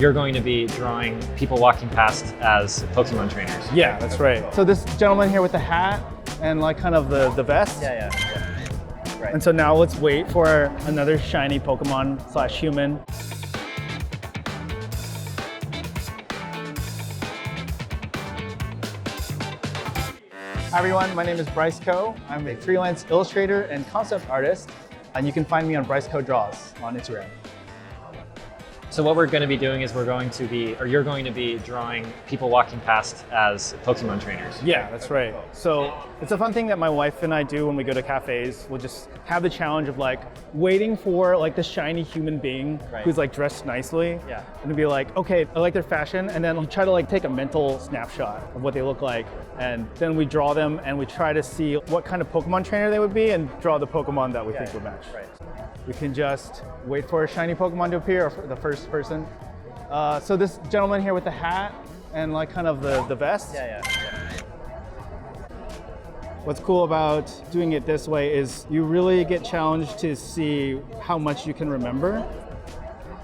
You're going to be drawing people walking past as Pokemon trainers. Yeah, that's right. So this gentleman here with the hat and like kind of the vest. Yeah. Right. And so now let's wait for another shiny Pokemon / human. Hi everyone, my name is Bryce Kho. I'm a freelance illustrator and concept artist, and you can find me on Bryce Kho Draws on Instagram. So what we're going to be doing is you're going to be drawing people walking past as Pokemon trainers. Yeah, that's right. So it's a fun thing that my wife and I do when we go to cafes. We'll just have the challenge of like waiting for like the shiny human being who's like dressed nicely. Yeah. And to be like, okay, I like their fashion, and then we'll try to like take a mental snapshot of what they look like. And then we draw them and we try to see what kind of Pokemon trainer they would be and draw the Pokemon that we think would match. Right. We can just wait for a shiny Pokemon to appear, or for the first person. So this gentleman here with the hat and like kind of the vest. Yeah. What's cool about doing it this way is you really get challenged to see how much you can remember.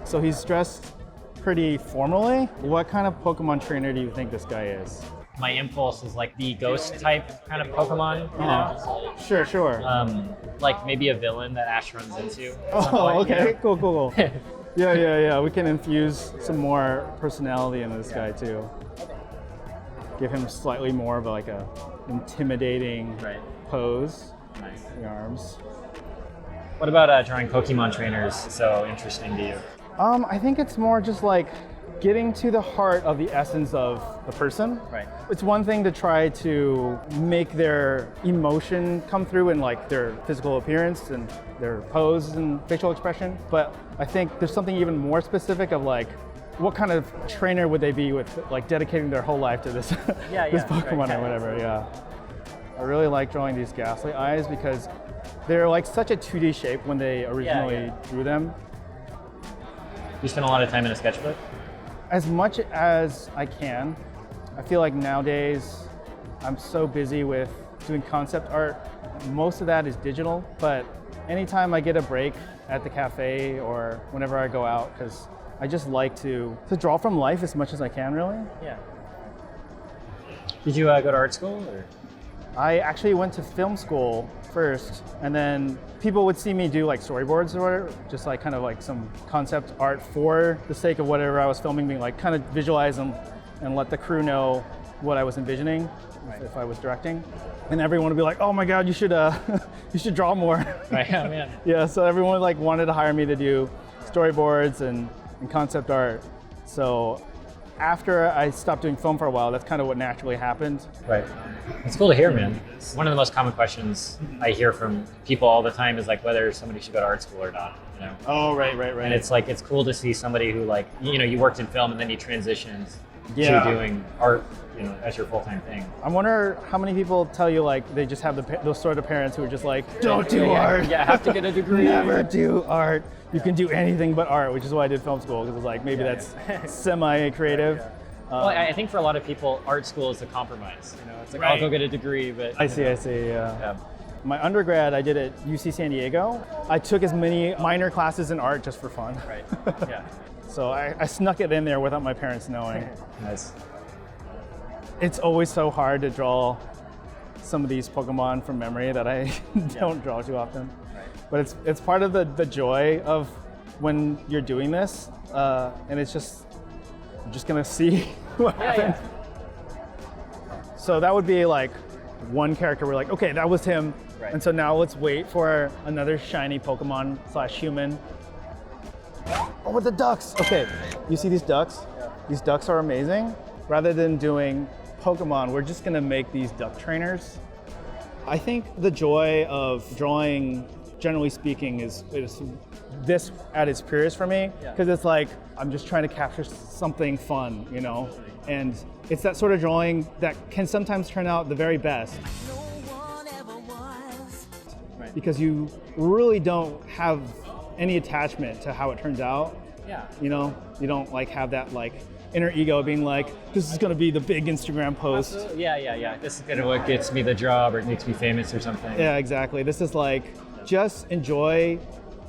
So he's dressed pretty formally. What kind of Pokemon trainer do you think this guy is? My impulse is like the ghost type kind of Pokemon, you know? Sure. Like maybe a villain that Ash runs into at some Oh, point, okay, you know? cool. Yeah. We can infuse some more personality into this guy too. Give him slightly more of like a intimidating pose. Nice. The arms. What about drawing Pokemon trainers so interesting to you? I think it's more just like getting to the heart of the essence of the person. Right. It's one thing to try to make their emotion come through in like their physical appearance and their pose and facial expression, but I think there's something even more specific of like, what kind of trainer would they be with like dedicating their whole life to this, this Pokemon or whatever, yeah. I really like drawing these ghastly eyes because they're like such a 2D shape when they originally drew them. You spend a lot of time in a sketchbook? As much as I can. I feel like nowadays I'm so busy with doing concept art. Most of that is digital, but anytime I get a break at the cafe or whenever I go out, because I just like to draw from life as much as I can, really. Yeah. Did you go to art school? Or? I actually went to film school first, and then people would see me do like storyboards or whatever, just like kind of like some concept art for the sake of whatever I was filming, being like kind of visualize them and let the crew know what I was envisioning if I was directing. And everyone would be like, "Oh my God, you should you should draw more." Right, yeah, man. Yeah, so everyone like wanted to hire me to do storyboards and concept art. So after I stopped doing film for a while, that's kind of what naturally happened. Right. It's cool to hear, man. One of the most common questions I hear from people all the time is like whether somebody should go to art school or not, you know? Oh, right. And it's like, it's cool to see somebody who like, you know, you worked in film and then you transitioned to doing art, you know, as your full-time thing. I wonder how many people tell you like they just have those sort of parents who are just like, don't do art. Yeah, have to get a degree. Never do art. You can do anything but art, which is why I did film school, because it's like maybe that's semi-creative. Well, I think for a lot of people, art school is a compromise. You know, it's like, I'll go get a degree, but... I see, yeah. My undergrad, I did at UC San Diego. I took as many minor classes in art just for fun. Right, yeah. So I snuck it in there without my parents knowing. Nice. It's always so hard to draw some of these Pokemon from memory that I don't draw too often. Right. But it's part of the joy of when you're doing this, and it's just, I'm just gonna see what happens. Yeah. So that would be like one character we're like, okay, that was him. Right. And so now let's wait for another shiny Pokemon / human. Oh, with the ducks. Okay, you see these ducks? Yeah. These ducks are amazing. Rather than doing Pokemon, we're just gonna make these duck trainers. I think the joy of drawing, generally speaking, is this at its purest for me, because it's like I'm just trying to capture something fun, you know? And it's that sort of drawing that can sometimes turn out the very best. Because you really don't have any attachment to how it turns out. Yeah. You know, you don't like have that like inner ego being like, this is gonna be the big Instagram post. Absolutely. Yeah. This is kind of what gets me the job or makes me famous or something. Yeah, exactly. This is like, just enjoy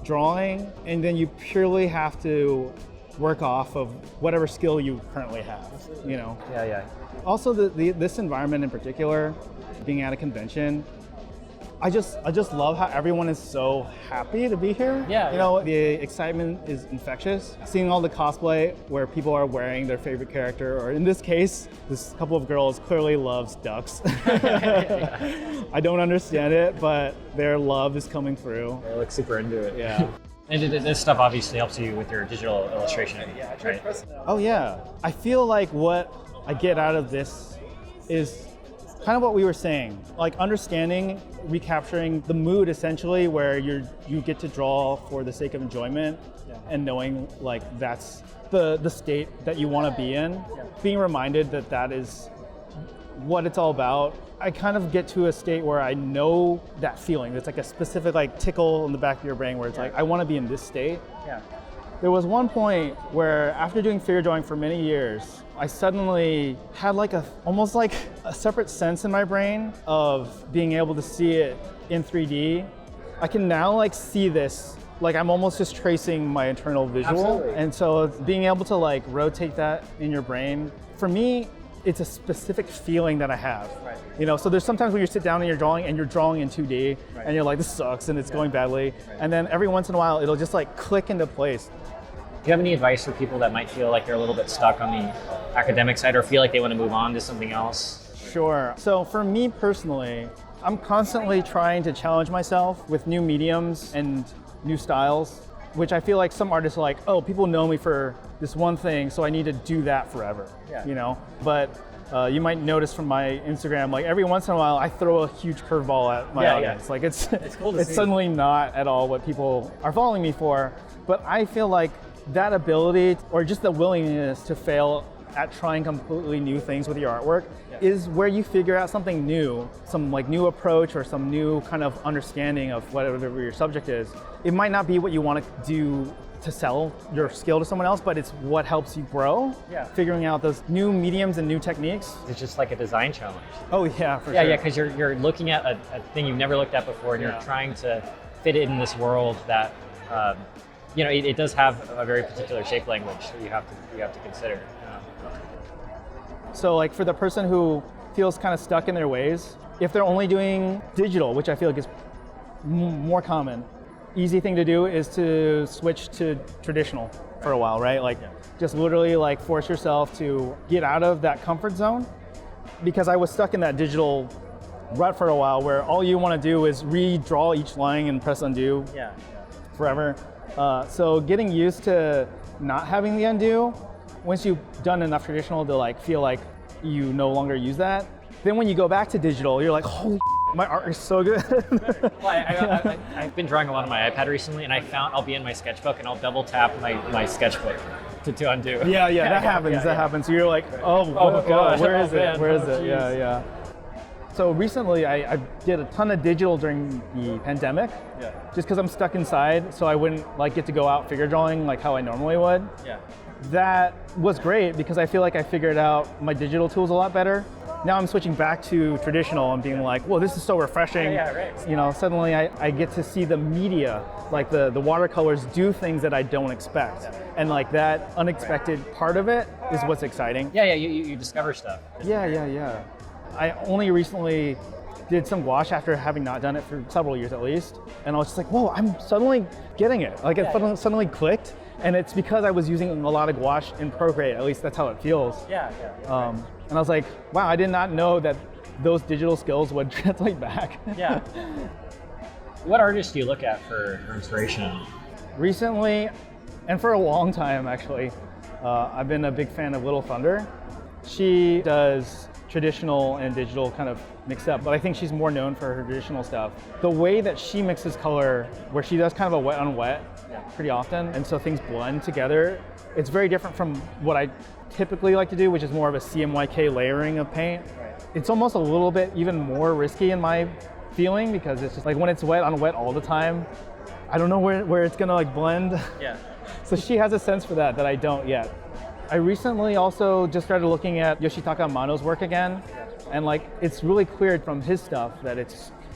drawing, and then you purely have to work off of whatever skill you currently have, you know. Yeah. Also, this environment in particular, being at a convention, I just love how everyone is so happy to be here. Yeah. You know, the excitement is infectious. Seeing all the cosplay where people are wearing their favorite character, or in this case, this couple of girls clearly loves ducks. I don't understand it, but their love is coming through. They look super into it. Yeah. And this stuff obviously helps you with your digital illustration, right? Oh yeah. I feel like what I get out of this is kind of what we were saying, like understanding, recapturing the mood essentially, where you get to draw for the sake of enjoyment, and knowing like that's the state that you want to be in. Being reminded that that is what it's all about. I kind of get to a state where I know that feeling. It's like a specific like tickle in the back of your brain where it's like, I want to be in this state. Yeah. There was one point where after doing figure drawing for many years, I suddenly had like almost like a separate sense in my brain of being able to see it in 3D. I can now like see this, like I'm almost just tracing my internal visual. Absolutely. And so being able to like rotate that in your brain, for me, it's a specific feeling that I have. Right. You know, so there's sometimes when you sit down and you're drawing in 2D, and you're like, this sucks and it's going badly. And then every once in a while, it'll just like click into place. Do you have any advice for people that might feel like they're a little bit stuck on the academic side or feel like they want to move on to something else? Sure. So for me personally, I'm constantly trying to challenge myself with new mediums and new styles, which I feel like some artists are like, oh, people know me for this one thing, so I need to do that forever, you know? But you might notice from my Instagram, like every once in a while, I throw a huge curveball at my audience. Like it's cool to it's see. suddenly not at all what people are following me for, but I feel like that ability or just the willingness to fail at trying completely new things with your artwork is where you figure out something new, some like new approach or some new kind of understanding of whatever your subject is. It might not be what you want to do to sell your skill to someone else, but it's what helps you grow. Figuring out those new mediums and new techniques. It's just like a design challenge. Oh yeah, for sure. Yeah, because you're looking at a thing you've never looked at before, and you're trying to fit it in this world that you know, it does have a very particular shape language that you have to consider. So like for the person who feels kind of stuck in their ways, if they're only doing digital, which I feel like is more common, easy thing to do is to switch to traditional for a while, right? Like just literally like force yourself to get out of that comfort zone, because I was stuck in that digital rut for a while where all you want to do is redraw each line and press undo forever. So getting used to not having the undo, once you've done enough traditional to like feel like you no longer use that, then when you go back to digital, you're like, holy my art is so good. Well, I've been drawing a lot on my iPad recently, and I'll be in my sketchbook and I'll double tap my sketchbook to undo. Yeah, that happens. That happens. So you're like, oh god, where is it? Where is it? Yeah. So recently, I did a ton of digital during the pandemic, just because I'm stuck inside, so I wouldn't like get to go out figure drawing like how I normally would. That was great because I feel like I figured out my digital tools a lot better. Now I'm switching back to traditional and being like, whoa, this is so refreshing. You know, suddenly I get to see the media, like the watercolors do things that I don't expect. And like that unexpected part of it is what's exciting. You discover stuff. Yeah. I only recently did some gouache after having not done it for several years at least. And I was just like, whoa, I'm suddenly getting it. Like it suddenly clicked. And it's because I was using a lot of gouache in Proko, at least that's how it feels. And I was like, wow, I did not know that those digital skills would translate back. What artists do you look at for inspiration? Recently, and for a long time actually, I've been a big fan of Little Thunder. She does traditional and digital kind of mixed up, but I think she's more known for her traditional stuff. The way that she mixes color, where she does kind of a wet on wet pretty often, and so things blend together, it's very different from what I typically like to do, which is more of a CMYK layering of paint. It's almost a little bit even more risky in my feeling, because it's just like when it's wet on wet all the time, I don't know where it's gonna like blend. So she has a sense for that I don't yet. I recently also just started looking at Yoshitaka Amano's work again, and like it's really clear from his stuff that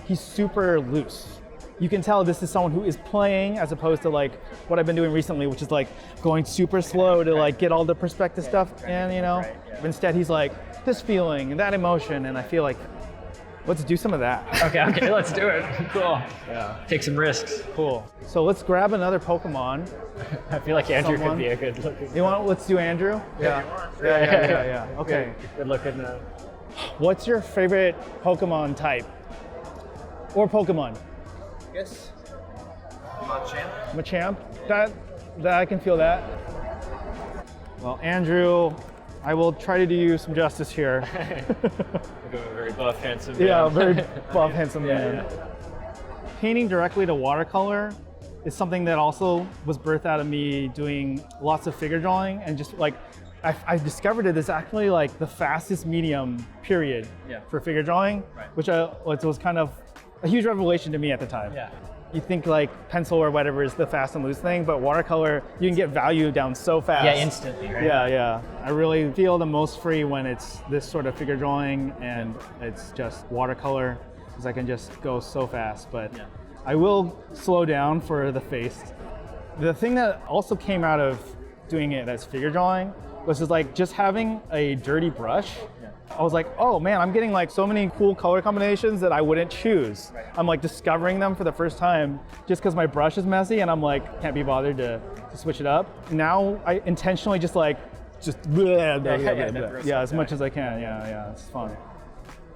he's super loose. you can tell this is someone who is playing as opposed to like what I've been doing recently, which is like going super slow to like get all the perspective stuff in, you know? Instead, he's like, this feeling and that emotion, and I feel like, let's do some of that. Okay, let's do it. Cool. Yeah. Take some risks. Cool. So let's grab another Pokemon. I feel like Andrew could be a good looking. Let's do Andrew? Yeah. Okay. Good looking. What's your favorite Pokemon type? Or Pokemon? Yes. Machamp. Machamp? That I can feel that. Well, Andrew, I will try to do you some justice here. A very buff, handsome man. Yeah, very buff, handsome man. Yeah. Painting directly to watercolor is something that also was birthed out of me doing lots of figure drawing, and just like I discovered it is actually like the fastest medium period for figure drawing, which was kind of a huge revelation to me at the time. Yeah. You think like pencil or whatever is the fast and loose thing, but watercolor, you can get value down so fast. Yeah, instantly, right? Yeah. I really feel the most free when it's this sort of figure drawing and it's just watercolor, because I can just go so fast. But I will slow down for the face. The thing that also came out of doing it as figure drawing was just having a dirty brush. I was like, oh man, I'm getting like so many cool color combinations that I wouldn't choose. I'm like discovering them for the first time just because my brush is messy and I'm like, can't be bothered to switch it up. Now I intentionally just as much as I can. Yeah, it's fun.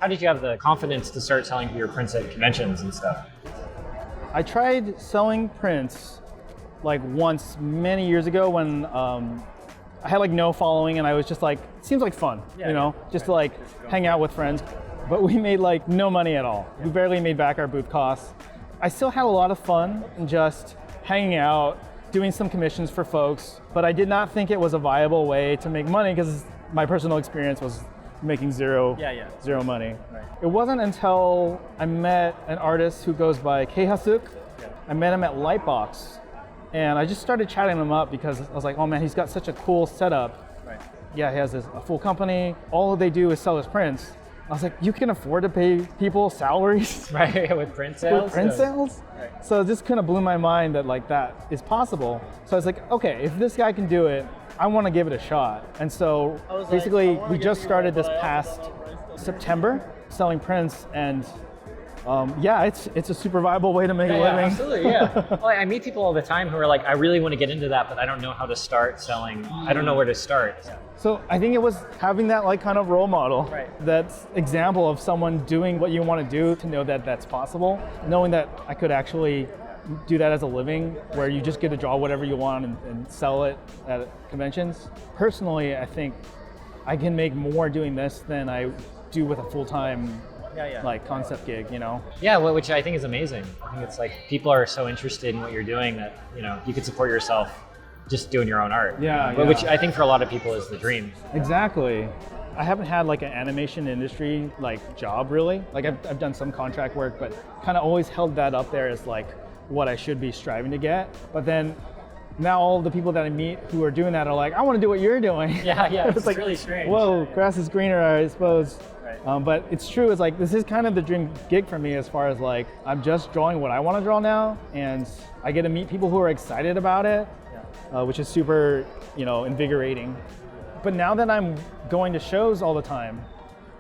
How did you have the confidence to start selling your prints at conventions and stuff? I tried selling prints like once many years ago when I had like no following, and I was just like, it seems like fun, just to like hang out with friends. But we made like no money at all. We barely made back our booth costs. I still had a lot of fun in just hanging out, doing some commissions for folks, but I did not think it was a viable way to make money because my personal experience was making zero money. Right. It wasn't until I met an artist who goes by Keihasuk. I met him at Lightbox. And I just started chatting him up because I was like, oh man, he's got such a cool setup. Right. Yeah, he has a full company. All they do is sell his prints. I was like, you can afford to pay people salaries? Right, with print sales? With print sales? Right. So it just kind of blew my mind that like that is possible. So I was like, okay, if this guy can do it, I want to give it a shot. And so basically we just started this past September selling prints, and it's a super viable way to make a living. Absolutely, yeah. Well, I meet people all the time who are like, I really want to get into that, but I don't know how to start selling. I don't know where to start. So I think it was having that like kind of role model, Right. that's example of someone doing what you want to do, to know that that's possible, knowing that I could actually do that as a living, where you just get to draw whatever you want and sell it at conventions. Personally, I think I can make more doing this than I do with a full-time like concept gig, Yeah, which I think is amazing. I think it's like people are so interested in what you're doing that, you could support yourself just doing your own art. Which I think for a lot of people is the dream. Exactly. I haven't had like an animation industry like job really. Like I've done some contract work, but kind of always held that up there as like what I should be striving to get. But then now all the people that I meet who are doing that are like, I want to do what you're doing. Yeah, it's like really strange. Whoa, grass is greener, I suppose. Right. But it's true. It's like this is kind of the dream gig for me, as far as like I'm just drawing what I want to draw now, and I get to meet people who are excited about it, which is super, invigorating. But now that I'm going to shows all the time,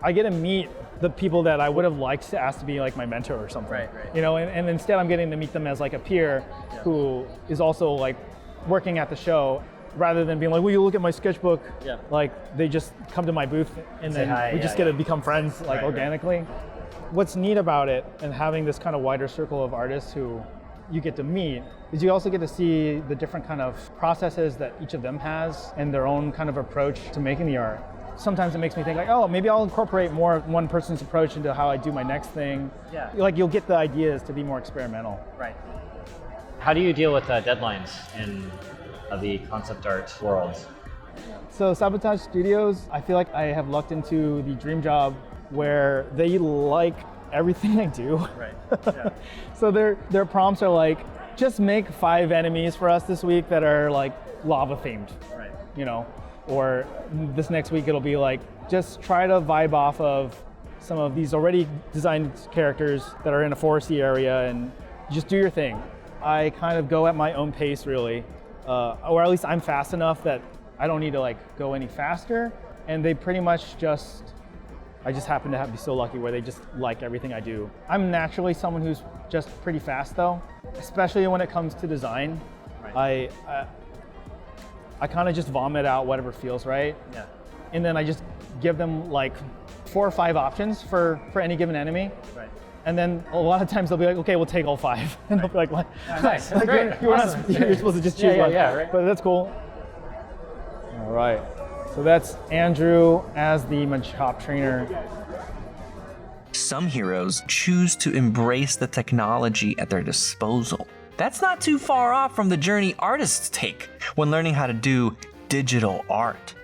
I get to meet the people that I would have liked to ask to be like my mentor or something. Right. And instead I'm getting to meet them as like a peer who is also like working at the show, rather than being like, will you look at my sketchbook? Like they just come to my booth and Say then hi, we just get to become friends like organically. What's neat about it and having this kind of wider circle of artists who you get to meet is you also get to see the different kind of processes that each of them has and their own kind of approach to making the art. Sometimes it makes me think like, oh, maybe I'll incorporate more of one person's approach into how I do my next thing. Like you'll get the ideas to be more experimental. Right. How do you deal with deadlines in the concept art world? So Sabotage Studios, I feel like I have lucked into the dream job where they like everything I do. Right. Yeah. So their prompts are like, just make 5 enemies for us this week that are like lava themed. Right. Or this next week it'll be like, just try to vibe off of some of these already designed characters that are in a foresty area and just do your thing. I kind of go at my own pace, really, or at least I'm fast enough that I don't need to like go any faster. And they pretty much I just happen to be so lucky where they just like everything I do. I'm naturally someone who's just pretty fast though, especially when it comes to design. Right. I kind of just vomit out whatever feels right. Yeah. And then I just give them like 4 or 5 options for any given enemy. Right. And then a lot of times they'll be like, okay, we'll take all 5. And they'll be like, what? Oh, nice. Like, great. You're Awesome. supposed to just choose one. Yeah, right. But that's cool. All right. So that's Andrew as the Machop trainer. Some heroes choose to embrace the technology at their disposal. That's not too far off from the journey artists take when learning how to do digital art.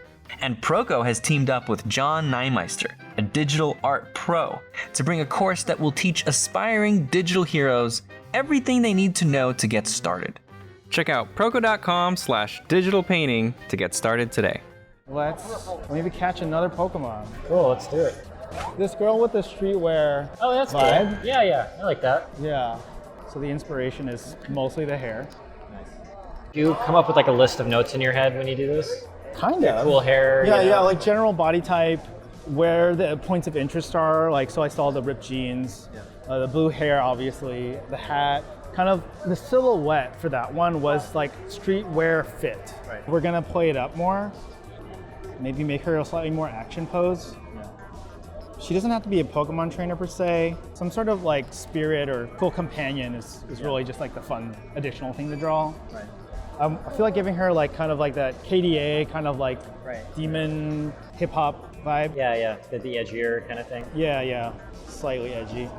And Proko has teamed up with John Nymeister, a digital art pro, to bring a course that will teach aspiring digital heroes everything they need to know to get started. Check out proko.com/digital painting to get started today. Let's maybe catch another Pokemon. Cool, let's do it. This girl with the streetwear Oh, that's vibe. cool. Yeah, I like that. Yeah. So the inspiration is mostly the hair. Nice. Do you come up with like a list of notes in your head when you do this? Kind of. Cool hair. Yeah, you know? like general body type, where the points of interest are. Like, so I saw the ripped jeans, the blue hair, obviously, the hat. Kind of the silhouette for that one was like streetwear fit. Right. We're gonna play it up more. Maybe make her a slightly more action pose. Yeah. She doesn't have to be a Pokemon trainer per se. Some sort of like spirit or cool companion is really just like the fun additional thing to draw. Right. I feel like giving her like kind of like that KDA kind of like demon hip hop vibe. Yeah, the edgier kind of thing. Yeah, slightly edgy.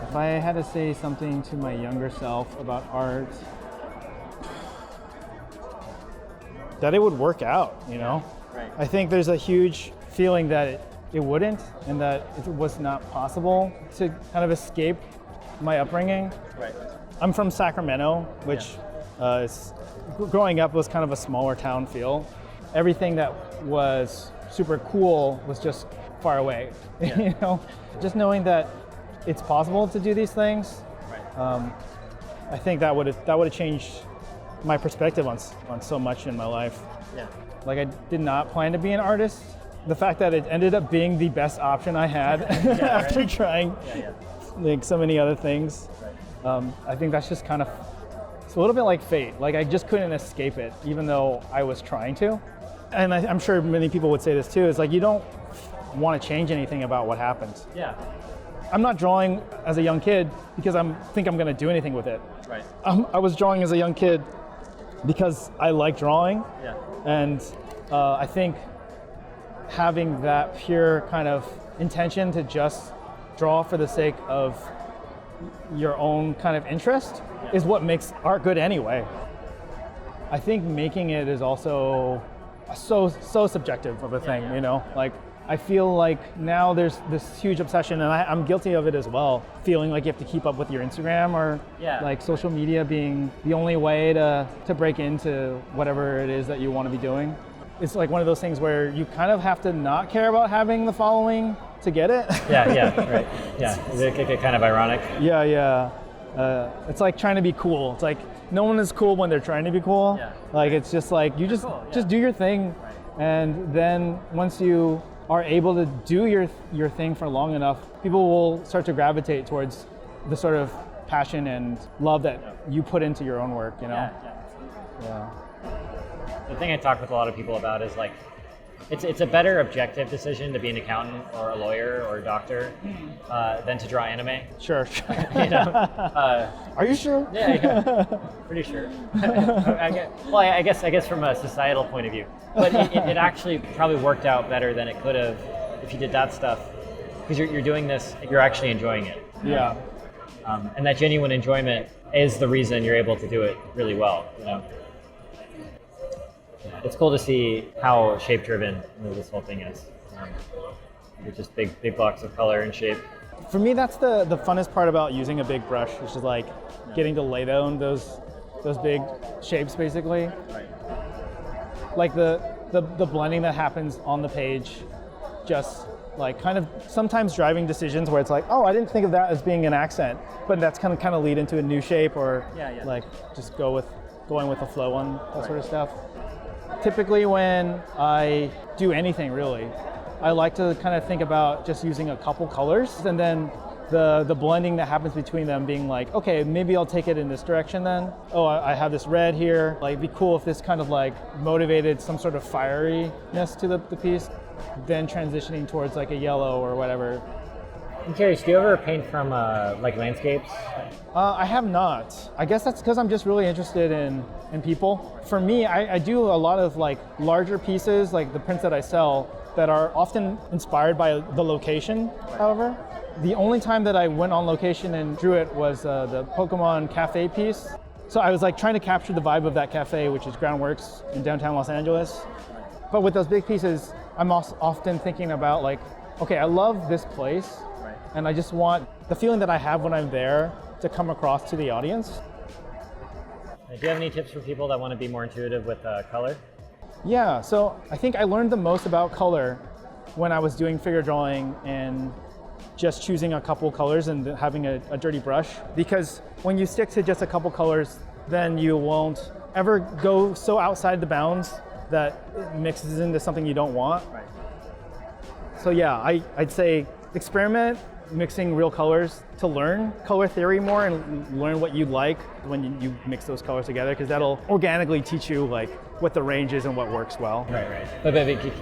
If I had to say something to my younger self about art, that it would work out, you know? Right. I think there's a huge feeling that it wouldn't, and that it was not possible to kind of escape my upbringing. Right. I'm from Sacramento, which growing up was kind of a smaller town feel. Everything that was super cool was just far away. Yeah. You know, just knowing that it's possible to do these things. Right. I think that would have changed my perspective on so much in my life. Yeah. Like I did not plan to be an artist. The fact that it ended up being the best option I had after trying like so many other things. Right. I think that's just kind of, it's a little bit like fate. Like I just couldn't escape it, even though I was trying to. And I'm sure many people would say this too, is like you don't want to change anything about what happened. Yeah. I'm not drawing as a young kid because I think I'm going to do anything with it. Right. I was drawing as a young kid because I like drawing. Yeah. And I think having that pure kind of intention to just draw for the sake of your own kind of interest is what makes art good anyway. I think making it is also so subjective of a thing, you know? Like, I feel like now there's this huge obsession, and I'm guilty of it as well, feeling like you have to keep up with your Instagram or like social media being the only way to break into whatever it is that you want to be doing. It's like one of those things where you kind of have to not care about having the following to get it. Yeah, right. Yeah, it's kind of ironic. Yeah. It's like trying to be cool. It's like no one is cool when they're trying to be cool. Yeah. Like it's just like you just do your thing, and then once you are able to do your thing for long enough, people will start to gravitate towards the sort of passion and love that you put into your own work, you know? Yeah. The thing I talk with a lot of people about is like, it's a better objective decision to be an accountant or a lawyer or a doctor than to draw anime. Sure. You know? Are you sure? Yeah, pretty sure. I guess from a societal point of view, but it actually probably worked out better than it could have if you did that stuff, because you're doing this, you're actually enjoying it. Yeah. And that genuine enjoyment is the reason you're able to do it really well. You know. It's cool to see how shape-driven this whole thing is. It's just big blocks of color and shape. For me, that's the funnest part about using a big brush, which is like getting to lay down those big shapes, basically. Right. Like the blending that happens on the page just like kind of sometimes driving decisions where it's like, oh, I didn't think of that as being an accent, but that's kind of lead into a new shape, or like just going with the flow on that sort of stuff. Typically when I do anything really, I like to kind of think about just using a couple colors, and then the blending that happens between them being like, okay, maybe I'll take it in this direction then. Oh, I have this red here. Like, it'd be cool if this kind of like motivated some sort of fieriness to the piece, then transitioning towards like a yellow or whatever. I'm curious, do you ever paint from like landscapes? I have not. I guess that's because I'm just really interested in people. For me, I do a lot of like larger pieces, like the prints that I sell, that are often inspired by the location, however. The only time that I went on location and drew it was the Pokémon cafe piece. So I was like trying to capture the vibe of that cafe, which is Groundworks in downtown Los Angeles. But with those big pieces, I'm also often thinking about like, okay, I love this place, and I just want the feeling that I have when I'm there to come across to the audience. Do you have any tips for people that want to be more intuitive with color? Yeah, so I think I learned the most about color when I was doing figure drawing and just choosing a couple colors and having a dirty brush. Because when you stick to just a couple colors, then you won't ever go so outside the bounds that it mixes into something you don't want. So yeah, I'd say experiment mixing real colors to learn color theory more and learn what you like when you mix those colors together, because that'll organically teach you like what the range is and what works well. Right. But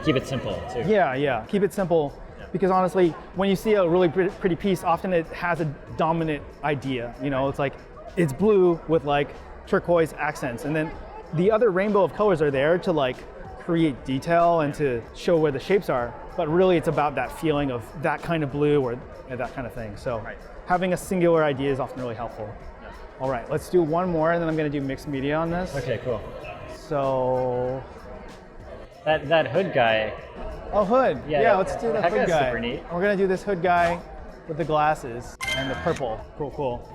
keep it simple too. Yeah. Keep it simple, because honestly, when you see a really pretty piece, often it has a dominant idea. You know, it's like it's blue with like turquoise accents, and then the other rainbow of colors are there to like create detail and to show where the shapes are. But really, it's about that feeling of that kind of blue or that kind of thing. So having a singular idea is often really helpful. Yeah. All right, let's do one more, and then I'm going to do mixed media on this. Okay, cool. So that hood guy. Oh, hood. Yeah, let's do the hood That's guy. super neat. We're going to do this hood guy with the glasses and the purple. Cool.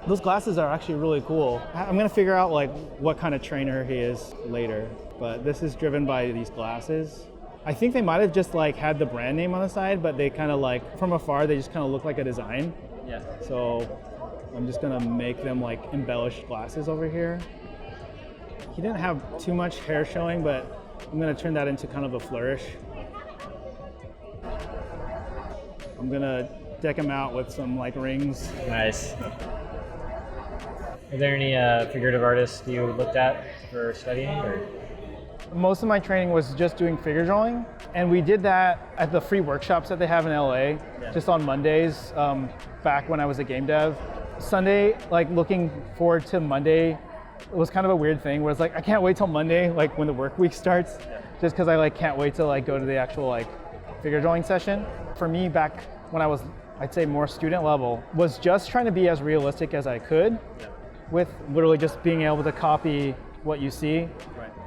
Those glasses are actually really cool. I'm going to figure out like what kind of trainer he is later, but this is driven by these glasses. I think they might have just like had the brand name on the side, but they kind of like from afar they just kind of look like a design. Yeah. So I'm just gonna make them like embellished glasses over here. He didn't have too much hair showing, but I'm gonna turn that into kind of a flourish. I'm gonna deck him out with some like rings. Nice. Are there any figurative artists you looked at for studying? Or? Most of my training was just doing figure drawing, and we did that at the free workshops that they have in LA, just on Mondays, back when I was a game dev. Sunday, like looking forward to Monday, it was kind of a weird thing where it's like, I can't wait till Monday, like when the work week starts, just because I like can't wait to like go to the actual like figure drawing session. For me, back when I was, I'd say more student level, was just trying to be as realistic as I could with literally just being able to copy what you see.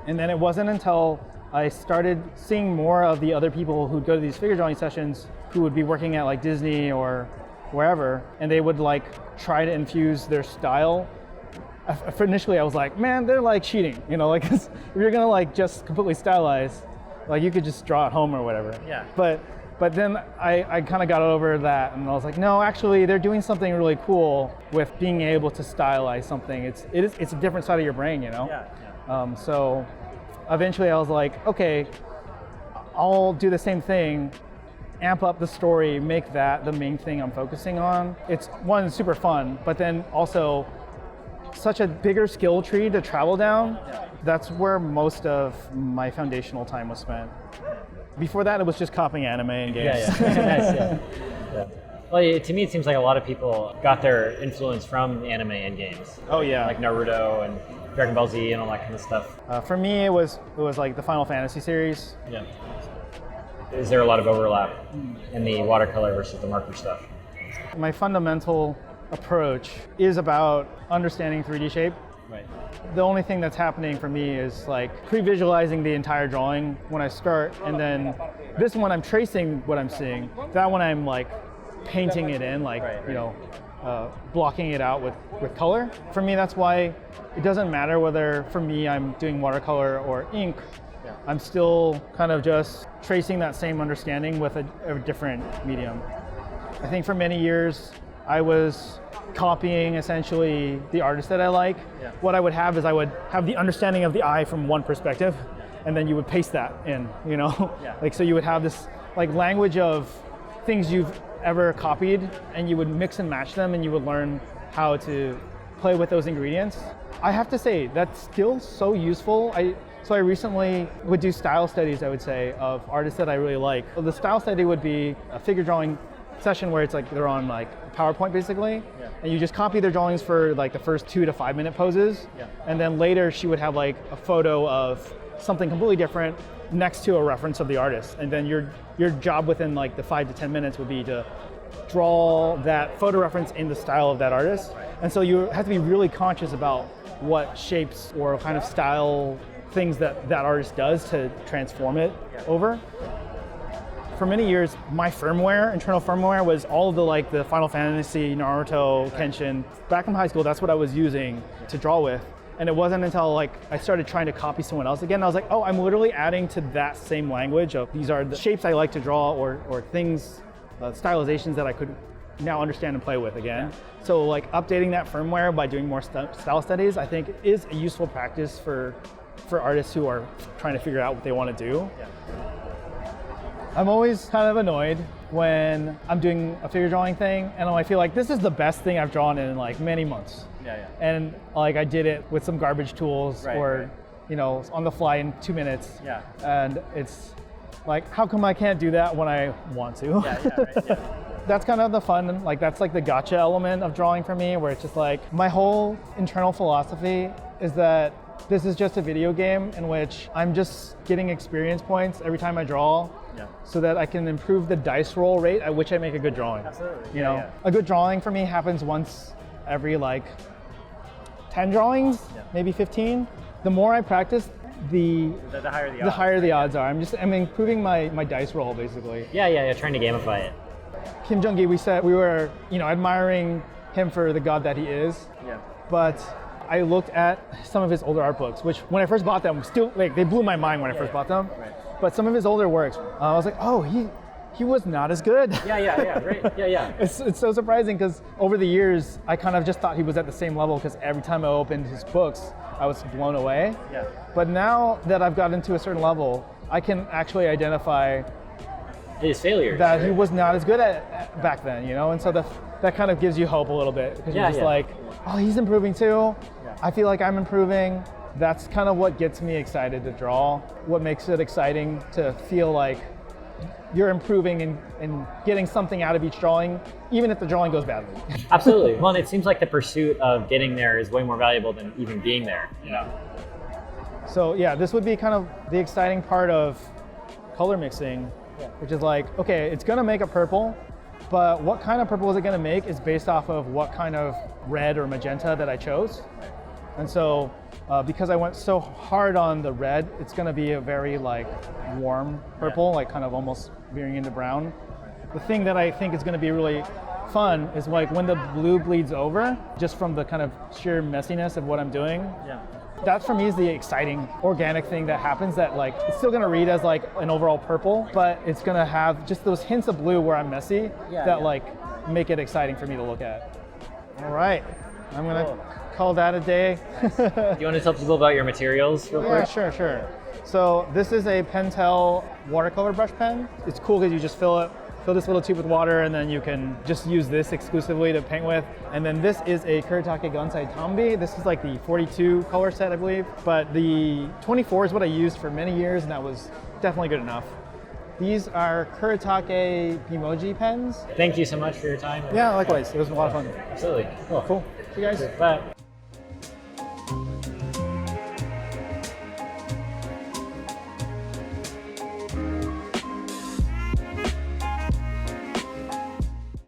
And then it wasn't until I started seeing more of the other people who'd go to these figure drawing sessions who would be working at like Disney or wherever, and they would like try to infuse their style. Initially I was like, man, they're like cheating, you know, like if you're gonna like just completely stylize, like you could just draw at home or whatever. Yeah. But then I kind of got over that, and I was like, no, actually they're doing something really cool with being able to stylize something. It's a different side of your brain, you know? Yeah. So eventually I was like, okay, I'll do the same thing, amp up the story, make that the main thing I'm focusing on. It's one, super fun, but then also such a bigger skill tree to travel down. That's where most of my foundational time was spent. Before that, it was just copying anime and games. Nice, yeah. Well, to me, it seems like a lot of people got their influence from anime and games. Oh yeah. Like Naruto and Dragon Ball Z and all that kind of stuff. For me, it was like the Final Fantasy series. Yeah. Is there a lot of overlap in the watercolor versus the marker stuff? My fundamental approach is about understanding 3D shape. Right. The only thing that's happening for me is like pre-visualizing the entire drawing when I start, and then this one I'm tracing what I'm seeing. That one I'm like painting it in, like you know, blocking it out with color. For me, that's why it doesn't matter whether for me I'm doing watercolor or ink. I'm still kind of just tracing that same understanding with a different medium. I think for many years, I was copying essentially the artist that I like. Yeah. What I would have is I would have the understanding of the eye from one perspective, and then you would paste that in, you know? Yeah. Like, so you would have this like language of things you've ever copied, and you would mix and match them, and you would learn how to play with those ingredients. I have to say, that's still so useful. So I recently would do style studies, I would say, of artists that I really like. So the style study would be a figure drawing session where it's like they're on like PowerPoint basically, and you just copy their drawings for like the first 2 to 5 minute poses, and then later she would have like a photo of something completely different next to a reference of the artist, and then your job within like the 5 to 10 minutes would be to draw that photo reference in the style of that artist. And so you have to be really conscious about what shapes or kind of style things that artist does to transform it over. For many years, my firmware, internal firmware, was all of the Final Fantasy, Naruto, Kenshin. Back in high school, that's what I was using to draw with. And it wasn't until like I started trying to copy someone else again, I was like, oh, I'm literally adding to that same language of these are the shapes I like to draw or things, stylizations that I could now understand and play with again. So like updating that firmware by doing more style studies, I think is a useful practice for artists who are trying to figure out what they want to do. I'm always kind of annoyed when I'm doing a figure drawing thing and I feel like this is the best thing I've drawn in like many months. And like I did it with some garbage tools you know, on the fly in 2 minutes. And it's like, how come I can't do that when I want to? That's kind of the fun, like that's like the gotcha element of drawing for me, where it's just like my whole internal philosophy is that this is just a video game in which I'm just getting experience points every time I draw, so that I can improve the dice roll rate at which I make a good drawing. Absolutely. You know, a good drawing for me happens once every like 10 drawings, maybe 15. The more I practice, the higher the odds are. I'm improving my dice roll basically. Trying to gamify it. Kim Jung-gi, we were, you know, admiring him for the god that he is. But I looked at some of his older art books, which when I first bought them, still like they blew my mind when I first bought them. But some of his older works, I was like, oh, he was not as good. It's so surprising because over the years, I kind of just thought he was at the same level because every time I opened his books, I was blown away. But now that I've gotten to a certain level, I can actually identify his failures. That he was not as good at back then, you know? And so that kind of gives you hope a little bit because you're just like, oh, he's improving too. I feel like I'm improving. That's kind of what gets me excited to draw. What makes it exciting to feel like you're improving and getting something out of each drawing, even if the drawing goes badly. Absolutely. Well, and it seems like the pursuit of getting there is way more valuable than even being there, you know? So yeah, this would be kind of the exciting part of color mixing, which is like, okay, it's gonna make a purple, but what kind of purple is it gonna make is based off of what kind of red or magenta that I chose. And so because I went so hard on the red, it's gonna be a very like warm purple, like kind of almost veering into brown. The thing that I think is gonna be really fun is like when the blue bleeds over, just from the kind of sheer messiness of what I'm doing. That for me is the exciting organic thing that happens, that like it's still gonna read as like an overall purple, but it's gonna have just those hints of blue where I'm messy like make it exciting for me to look at. All right, I'm gonna call that a day. Do you want to tell people about your materials real quick? Sure. So this is a Pentel watercolor brush pen. It's cool because you just fill this little tube with water, and then you can just use this exclusively to paint with. And then this is a Kuretake Gansai Tambi. This is like the 42 color set, I believe. But the 24 is what I used for many years, and that was definitely good enough. These are Kuretake Bimoji pens. Thank you so much for your time. Yeah, likewise. It was a lot of fun. Absolutely. Cool. See you guys. Bye.